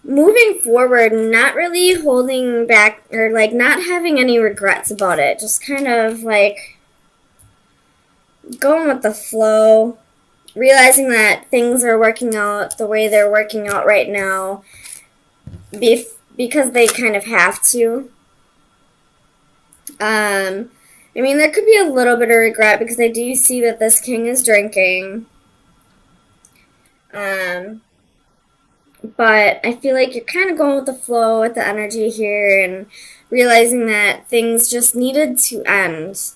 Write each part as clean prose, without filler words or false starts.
moving forward, not really holding back or like not having any regrets about it. Just kind of like going with the flow, realizing that things are working out the way they're working out right now because they kind of have to. I mean, there could be a little bit of regret because I do see that this king is drinking. Um, but I feel like you're kind of going with the flow with the energy here and realizing that things just needed to end.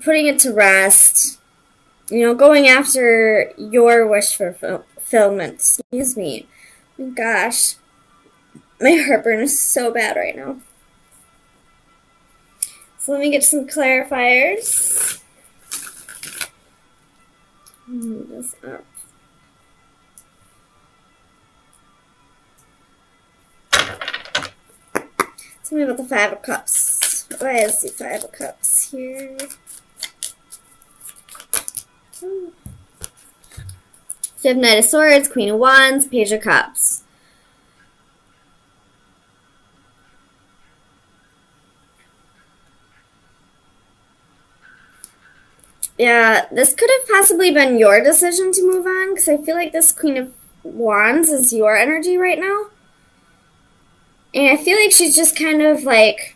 Putting it to rest. You know, going after your wish for fulfillment. Excuse me. Oh gosh. My heartburn is so bad right now. So let me get some clarifiers. Move this up. Tell me about the Five of Cups. Why is the Five of Cups here? So you have Knight of Swords, Queen of Wands, Page of Cups. Yeah, this could have possibly been your decision to move on because I feel like this Queen of Wands is your energy right now. And I feel like she's just kind of like,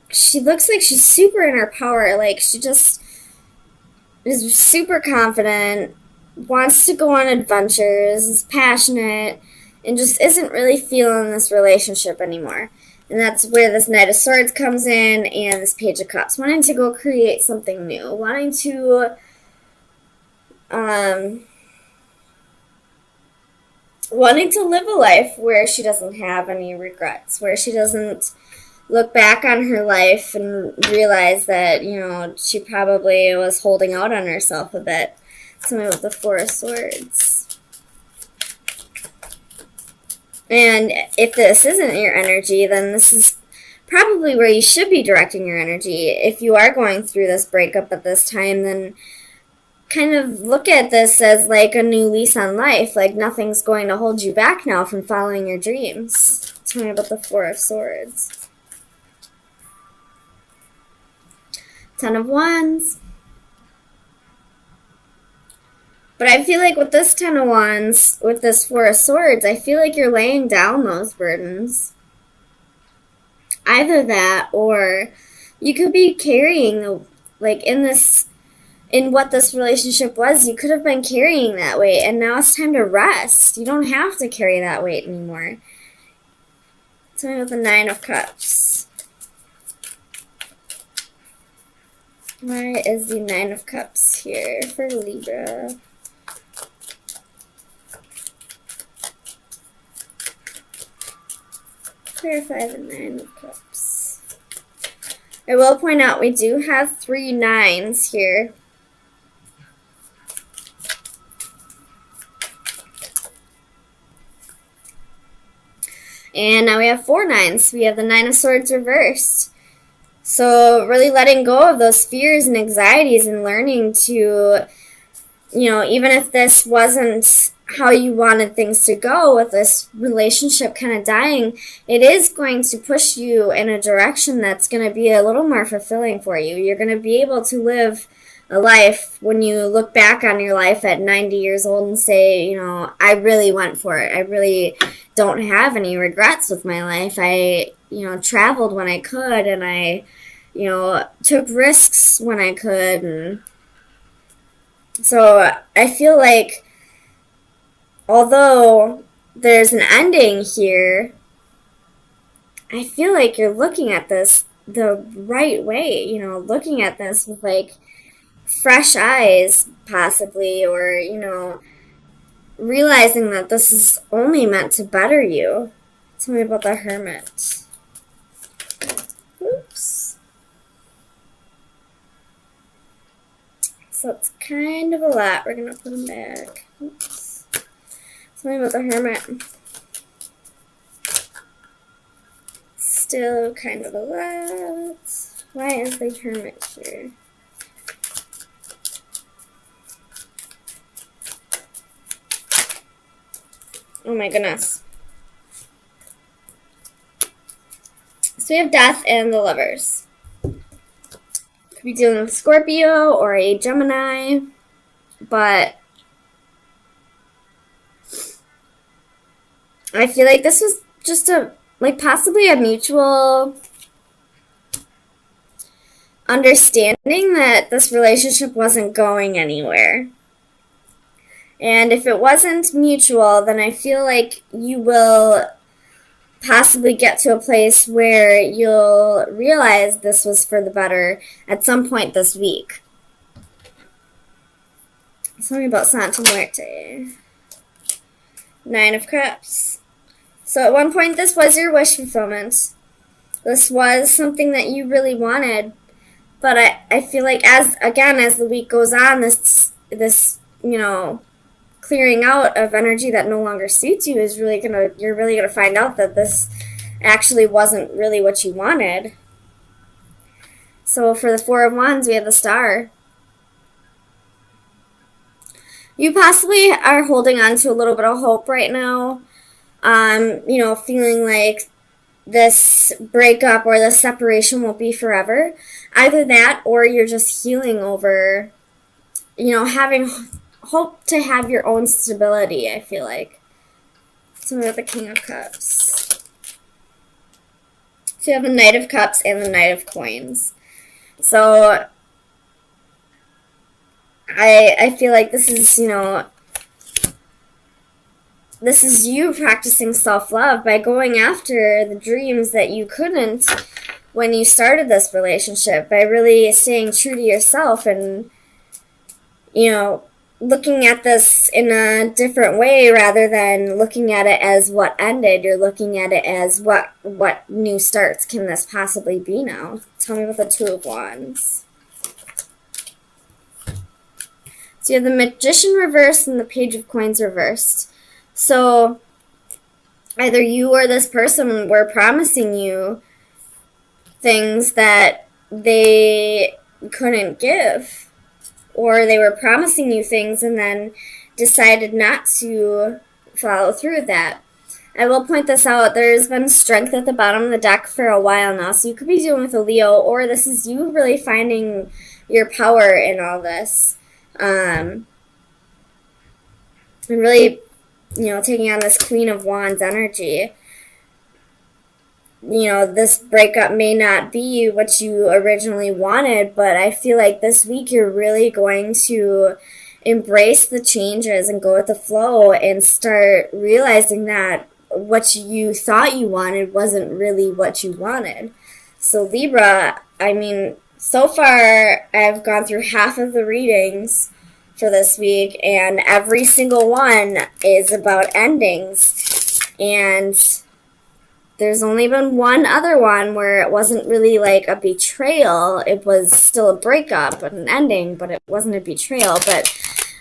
she looks like she's super in her power. Like she just is super confident, wants to go on adventures, is passionate, and just isn't really feeling this relationship anymore. And that's where this Knight of Swords comes in and this Page of Cups. Wanting to go create something new. Wanting to live a life where she doesn't have any regrets. Where she doesn't look back on her life and realize that, you know, she probably was holding out on herself a bit. Something with the Four of Swords. And if this isn't your energy, then this is probably where you should be directing your energy. If you are going through this breakup at this time, then kind of look at this as like a new lease on life. Like nothing's going to hold you back now from following your dreams. Tell me about the Four of Swords. Ten of Wands. But I feel like with this Ten of Wands, with this Four of Swords, I feel like you're laying down those burdens. Either that, or you could be carrying the, like in what this relationship was, you could have been carrying that weight, and now it's time to rest. You don't have to carry that weight anymore. Tell me about the Nine of Cups. Why is the Nine of Cups here for Libra? Clarify the Nine of Cups. I will point out we do have 3 nines here. And now we have 4 nines. We have the Nine of Swords reversed. So really letting go of those fears and anxieties and learning to, you know, even if this wasn't how you wanted things to go with this relationship kind of dying, it is going to push you in a direction that's going to be a little more fulfilling for you. You're going to be able to live a life when you look back on your life at 90 years old and say, you know, I really went for it. I really don't have any regrets with my life. I, you know, traveled when I could, and I, you know, took risks when I could. And so I feel like although there's an ending here, I feel like you're looking at this the right way, you know, looking at this with like fresh eyes possibly, or, you know, realizing that this is only meant to better you. Tell me about the Hermit. Oops. So it's kind of a lot. We're going to put them back. Oops. Tell me about the Hermit. Still kind of a lot. Why is the Hermit here? Oh my goodness. So we have Death and the Lovers. Could be dealing with Scorpio or a Gemini, but I feel like this was just possibly a mutual understanding that this relationship wasn't going anywhere. And if it wasn't mutual, then I feel like you will possibly get to a place where you'll realize this was for the better at some point this week. Tell me about Santa Muerte. 9 of Cups. So at one point this was your wish fulfillment. This was something that you really wanted. But I feel like as the week goes on, this clearing out of energy that no longer suits you is you're really gonna find out that this actually wasn't really what you wanted. So for the 4 of Wands, we have the Star. You possibly are holding on to a little bit of hope right now. Feeling like this breakup or this separation won't be forever. Either that or you're just healing over, having hope to have your own stability, I feel like. So we have the King of Cups. So you have the Knight of Cups and the Knight of Coins. So I feel like this is, this is you practicing self-love by going after the dreams that you couldn't when you started this relationship, by really staying true to yourself and, looking at this in a different way rather than looking at it as what ended. You're looking at it as what new starts can this possibly be now. Tell me about the 2 of Wands. So you have the Magician reversed and the Page of Coins reversed. So either you or this person were promising you things that they couldn't give, or they were promising you things and then decided not to follow through with that. I will point this out. There's been strength at the bottom of the deck for a while now, so you could be dealing with a Leo, or this is you really finding your power in all this. And really, taking on this Queen of Wands energy. This breakup may not be what you originally wanted, but I feel like this week you're really going to embrace the changes and go with the flow and start realizing that what you thought you wanted wasn't really what you wanted. So Libra, so far I've gone through half of the readings for this week, and every single one is about endings. And there's only been one other one where it wasn't really like a betrayal. It was still a breakup and an ending, but it wasn't a betrayal. But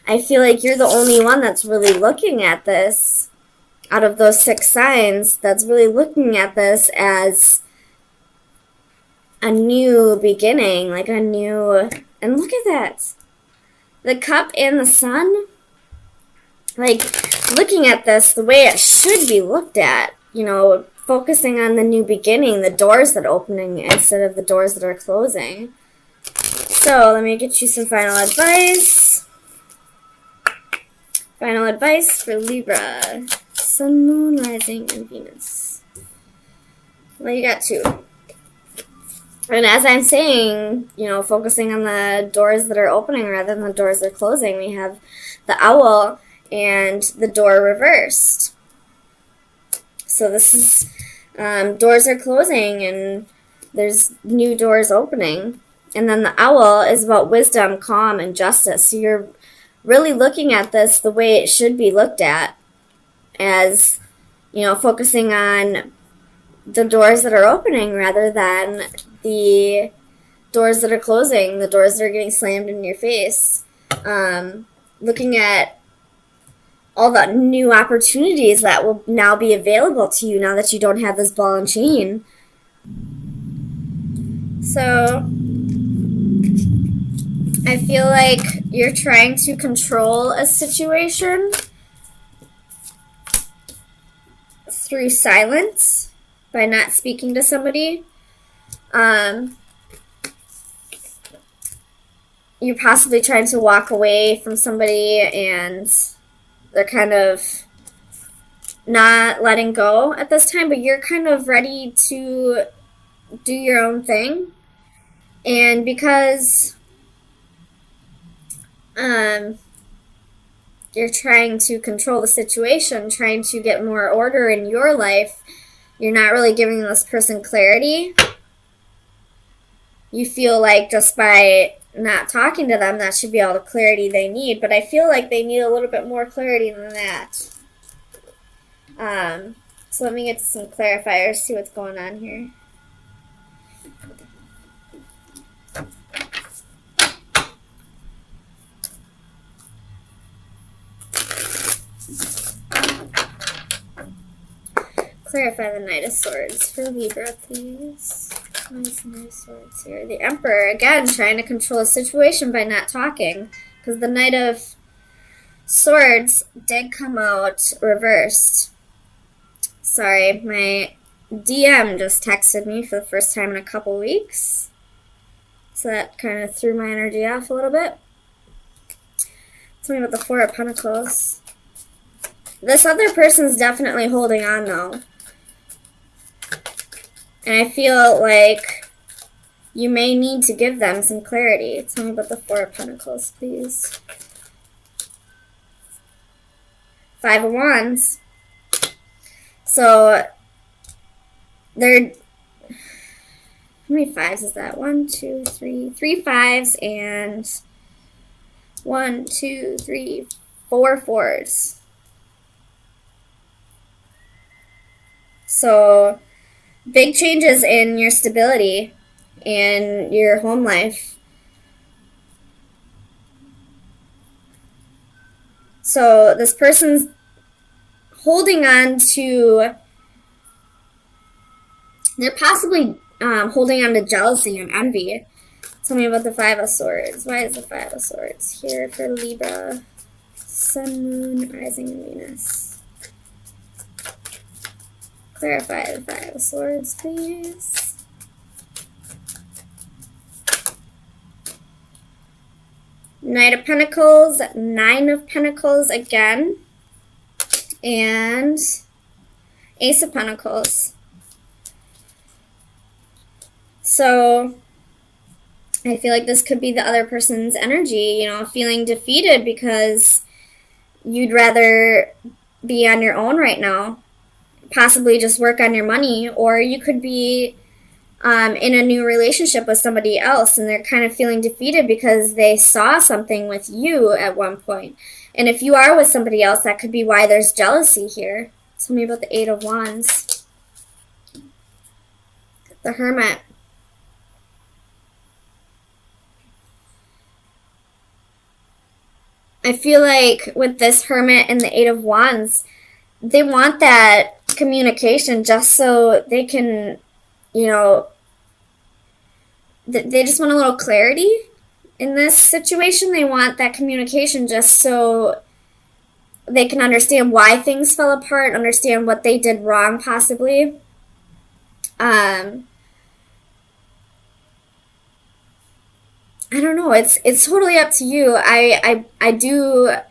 I feel like you're the only one that's really looking at this, out of those 6 signs, that's really looking at this as a new beginning, like a new... And look at that. The Cup and the Sun. Like, looking at this the way it should be looked at, focusing on the new beginning, the doors that are opening instead of the doors that are closing. So let me get you some final advice. Final advice for Libra. Sun, Moon, Rising, and Venus. Well, you got 2. And as I'm saying, focusing on the doors that are opening rather than the doors that are closing, we have the Owl and the Door reversed. So this is, doors are closing and there's new doors opening. And then the Owl is about wisdom, calm, and justice. So you're really looking at this the way it should be looked at, as, focusing on the doors that are opening rather than the doors that are closing, the doors that are getting slammed in your face. Looking at all the new opportunities that will now be available to you now that you don't have this ball and chain. So I feel like you're trying to control a situation through silence, by not speaking to somebody. You're possibly trying to walk away from somebody and they're kind of not letting go at this time, but you're kind of ready to do your own thing. And because you're trying to control the situation, trying to get more order in your life, you're not really giving this person clarity. You feel like just by not talking to them, that should be all the clarity they need. But I feel like they need a little bit more clarity than that. So let me get to some clarifiers, see what's going on here. Clarify the Knight of Swords for Libra, please. What's the Knight of Swords here? The Emperor, again, trying to control a situation by not talking. Because the Knight of Swords did come out reversed. Sorry, my DM just texted me for the first time in a couple weeks. So that kind of threw my energy off a little bit. Tell me about the Four of Pentacles. This other person's definitely holding on, though. And I feel like you may need to give them some clarity. Tell me about the Four of Pentacles, please. Five of Wands. So, they're... How many fives is that? 1, 2, 3. 3 fives and 1, 2, 3, 4 fours. So, big changes in your stability and your home life. So this person's holding on to, they're possibly holding on to jealousy and envy. Tell me about the Five of Swords. Why is the Five of Swords here for Libra? Sun, Moon, Rising, and Venus. Clarify the Five of Swords, please. Knight of Pentacles, Nine of Pentacles again, and Ace of Pentacles. So, I feel like this could be the other person's energy, you know, feeling defeated because you'd rather be on your own right now. Possibly just work on your money, or you could be in a new relationship with somebody else and they're kind of feeling defeated because they saw something with you at one point. And if you are with somebody else, that could be why there's jealousy here. Tell me about the Eight of Wands. The Hermit. I feel like with this Hermit and the Eight of Wands, they want that communication just so they can, you know, they just want a little clarity in this situation. They want that communication just so they can understand why things fell apart, understand what they did wrong possibly. I don't know. It's totally up to you. I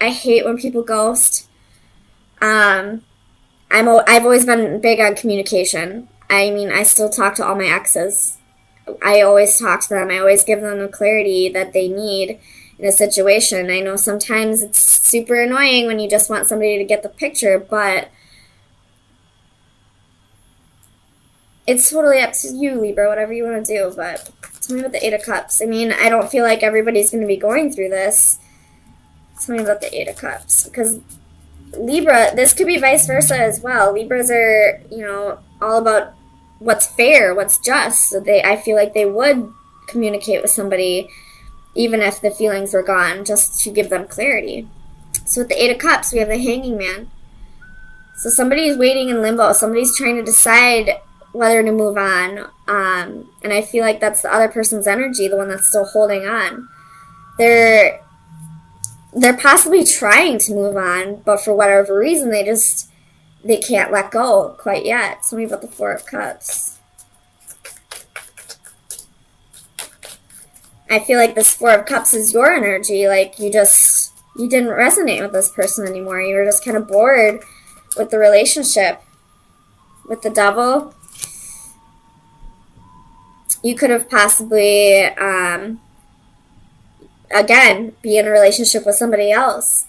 hate when people ghost. I've always been big on communication. I mean, I still talk to all my exes. I always talk to them. I always give them the clarity that they need in a situation. I know sometimes it's super annoying when you just want somebody to get the picture, but it's totally up to you, Libra, whatever you want to do. But tell me about the Eight of Cups. I mean, I don't feel like everybody's going to be going through this. Tell me about the Eight of Cups, because Libra, this could be vice versa as well. Libras are, you know, all about what's fair, what's just. So I feel like they would communicate with somebody even if the feelings were gone, just to give them clarity. So with the Eight of Cups, we have the Hanging Man. So somebody's waiting in limbo. Somebody's trying to decide whether to move on. And I feel like that's the other person's energy, the one that's still holding on. They're possibly trying to move on, but for whatever reason, they they can't let go quite yet. Tell me about the Four of Cups. I feel like this Four of Cups is your energy. Like you didn't resonate with this person anymore. You were just kind of bored with the relationship. With the Devil, you could have possibly, again, be in a relationship with somebody else.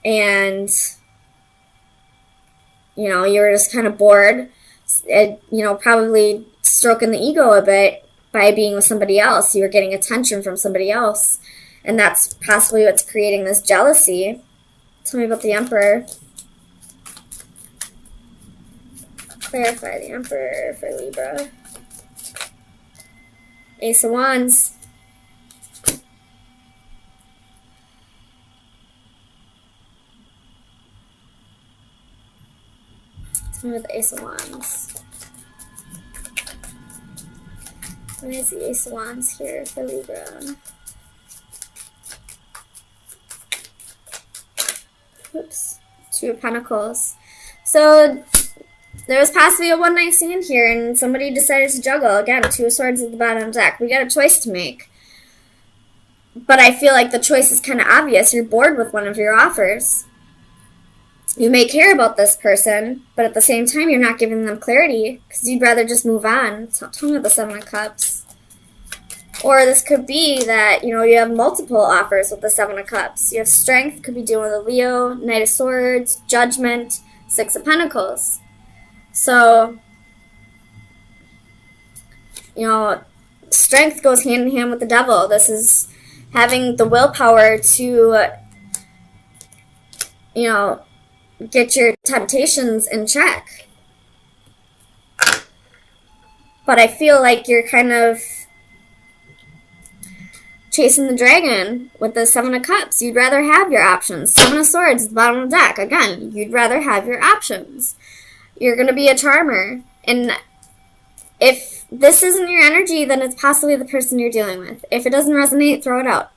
And, you know, you were just kind of bored, you know, probably stroking the ego a bit by being with somebody else. You were getting attention from somebody else. And that's possibly what's creating this jealousy. Tell me about the Emperor. Clarify the Emperor for Libra. Ace of Wands. Tell me about the Ace of Wands. Why is the Ace of Wands here for Libra? Oops. Two of Pentacles. So there was possibly a one-night stand here, and somebody decided to juggle. Again, Two of Swords at the bottom of the deck. We got a choice to make. But I feel like the choice is kind of obvious. You're bored with one of your offers. You may care about this person, but at the same time, you're not giving them clarity because you'd rather just move on. So tell me about the Seven of Cups. Or this could be that, you know, you have multiple offers with the Seven of Cups. You have Strength, could be dealing with a Leo, Knight of Swords, Judgment, Six of Pentacles. So, you know, Strength goes hand in hand with the Devil. This is having the willpower to, you know, get your temptations in check. But I feel like you're kind of chasing the dragon with the Seven of Cups. You'd rather have your options. Seven of Swords at the bottom of the deck. Again, you'd rather have your options. You're going to be a charmer. And if this isn't your energy, then it's possibly the person you're dealing with. If it doesn't resonate, throw it out.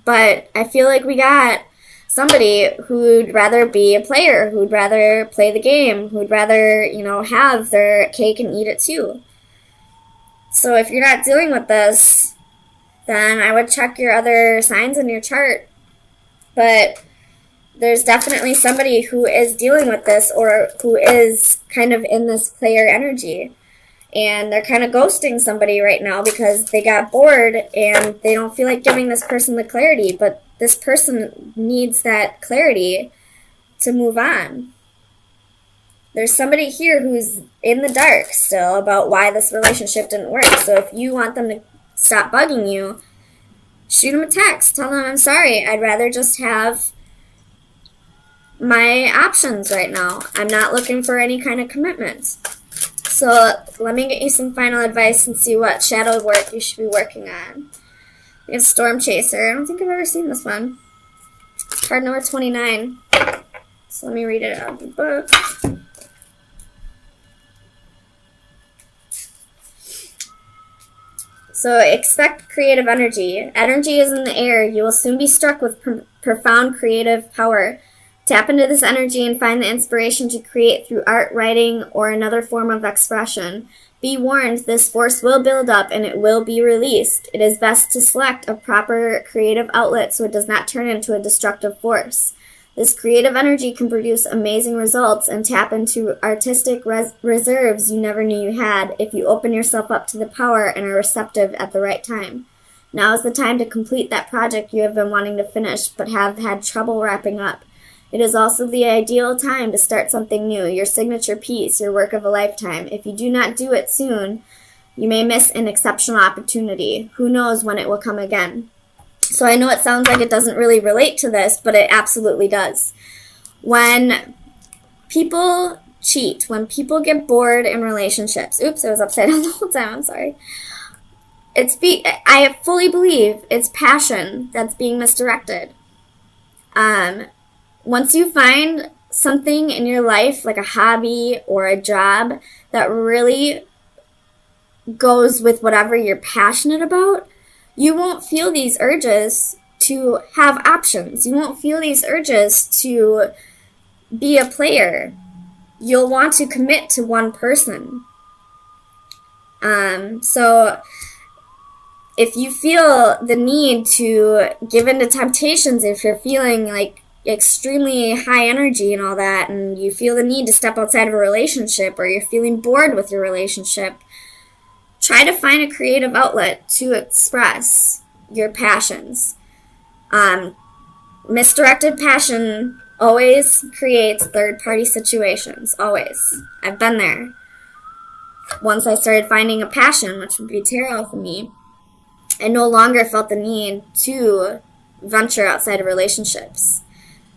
But I feel like we got somebody who'd rather be a player, who'd rather play the game, who'd rather, you know, have their cake and eat it too. So if you're not dealing with this, then I would check your other signs in your chart. But there's definitely somebody who is dealing with this or who is kind of in this player energy. And they're kind of ghosting somebody right now because they got bored and they don't feel like giving this person the clarity. But this person needs that clarity to move on. There's somebody here who's in the dark still about why this relationship didn't work. So if you want them to stop bugging you, shoot them a text. Tell them, I'm sorry. I'd rather just have my options right now. I'm not looking for any kind of commitment. So let me get you some final advice and see what shadow work you should be working on. We have Storm Chaser. I don't think I've ever seen this one. It's card number 29. So let me read it out of the book. So expect creative energy. Energy is in the air. You will soon be struck with profound creative power. Tap into this energy and find the inspiration to create through art, writing, or another form of expression. Be warned, this force will build up and it will be released. It is best to select a proper creative outlet so it does not turn into a destructive force. This creative energy can produce amazing results and tap into artistic reserves you never knew you had if you open yourself up to the power and are receptive at the right time. Now is the time to complete that project you have been wanting to finish but have had trouble wrapping up. It is also the ideal time to start something new, your signature piece, your work of a lifetime. If you do not do it soon, you may miss an exceptional opportunity. Who knows when it will come again? So I know it sounds like it doesn't really relate to this, but it absolutely does. When people cheat, when people get bored in relationships, oops, I was upside down the whole time, I'm sorry. I fully believe it's passion that's being misdirected. Once you find something in your life, like a hobby or a job, that really goes with whatever you're passionate about, you won't feel these urges to have options. You won't feel these urges to be a player. you'll want to commit to one person. So if you feel the need to give in to temptations, if you're feeling like extremely high energy and all that, and you feel the need to step outside of a relationship, or you're feeling bored with your relationship, try to find a creative outlet to express your passions. Misdirected passion always creates third-party situations, always. I've been there. Once I started finding a passion, which would be tarot for me, I no longer felt the need to venture outside of relationships.